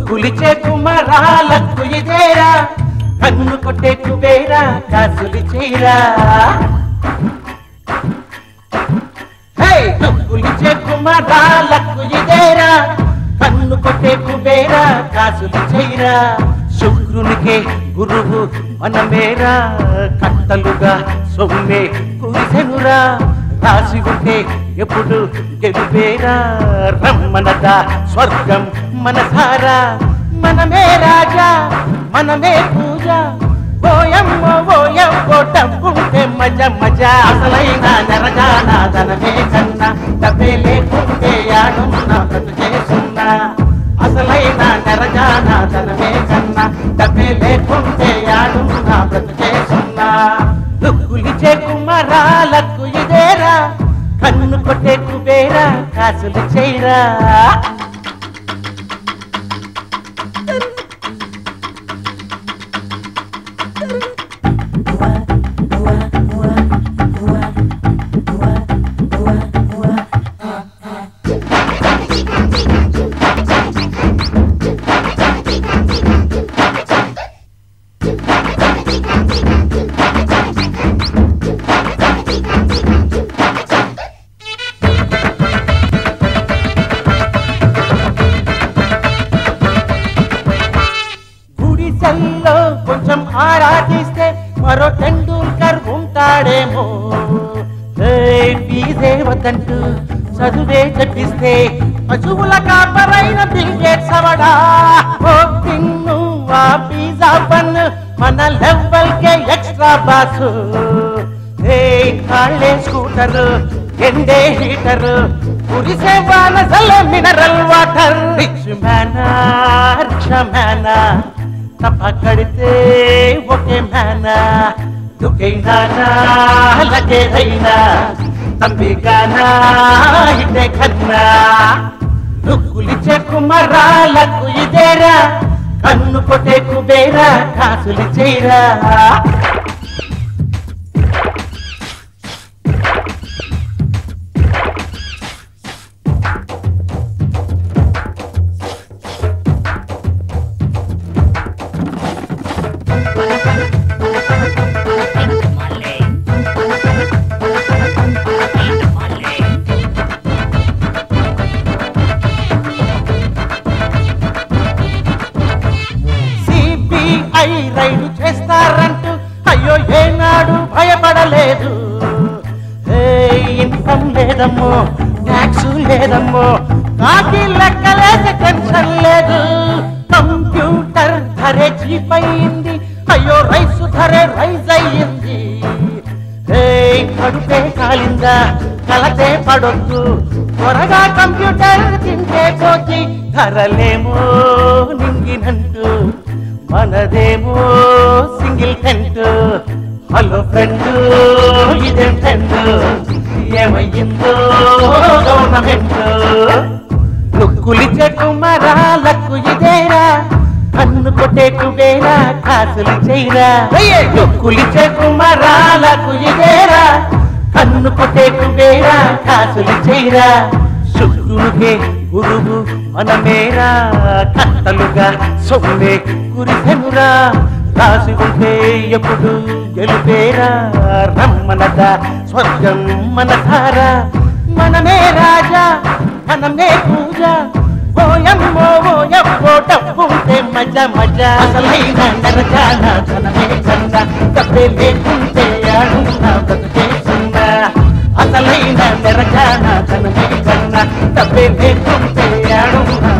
కులిచే కుమారాలకు ఇదేరా కన్ను కొట్టే కుబేరా కాసులు చేరా కులిచే కుమారాలకు ఇదేరా కన్ను కొట్టే కుబేరా కాసులు చేరా శుక్రునికే గురువు మనమేరా కట్టలుగా సొమ్మే కురిసెనురా రాసి ఉంటే ఎప్పుడు గెలుపేరా రమ్మనదా స్వర్గం మనసారా మనమే రాజా మనమే పూజ ఓయమ్మో డబ్బుంటే మజ మజా అసలైన నరజానా ధనమే కన్నా డబ్బే లేకుంటే యాడున్నా బ్రతుకే సున్నా అసలైన నరజానా ధనమే కన్నా డబ్బే లేకుంటే యాడున్నా బ్రతుకే సున్నా కులిచే కుమారాలకు ఇదేరా కన్ను కొట్టే కుబేరా కాసులు చేయరా కొంచెం ఆరాధిస్తే మరో టెండూల్కర్ ఉంటాడేమో ఫీజే వద్దంటూ చదువే చట్టిస్తే పశువుల కాపరైన బిల్ గేట్స్ అవడా తిన్ను ఆ పిజ్జా బన్ మన లెవెల్ కే ఎక్స్ట్రా బాస్ కాళ్ళే స్కూటర్ ఎండే హీటర్ కురిసే వానసల మినరల్ వాటర్ రిచ్ మ్యానా రిక్షా మ్యానా తప్పకడితే ఒకే మేనా దుకైనా లగేదైనా తంబిగానా ఇదే కన్నా కులిచే కుమారాలకు ఇదేరా కన్ను కొట్టే కుబేరా కాసులు చేయరా రైలు చేస్తారంటూ అయ్యో ఏనాడు భయపడలేదు ఇన్కమ్ లేదమ్మో ట్యాక్స్ లేదమ్మో కాకి లెక్కలేక టెన్షన్ లేదు కంప్యూటర్ ధరే చీప్ అయింది అయ్యో రైస్ ధరే రైజ్ అయ్యింది కడుపే కాలిందా కలతే పడొద్దు త్వరగా కంప్యూటర్ తింటే పోతి ధరలేమో నింగినంటూ మనదేమో సింగిల్ టెంట్ హలో ఫ్రెండ్ ఇదేం టెంట్ ఏమయ్యిందో గవర్నమెంట్ కులిచే కుమారాలకు ఇదేరా కన్ను కొట్టే కుబేరా కాసులు చేయరా కులిచే కుమారాలకు ఇదేరా కన్ను కొట్టే కుబేరా కాసులు చేయరా శుక్రునికే గురువు మనమేరా కట్టలుగా సొమ్మే కురిసెనురా రాసి ఉంటే ఎప్పుడు గెలుపేరా రమ్మనదా స్వర్గం మనసారా మనమే రాజా మనమే పూజ ఓయమ్మో డబ్బుంటే మజ మజా అసలైన నరజానా ధనమే కన్నా డబ్బే లేకుంటే యాడున్నా బ్రతుకే సున్నా అసలైన నరజానా ధనమే కన్నా డబ్బే లేకుంటే యాడున్నా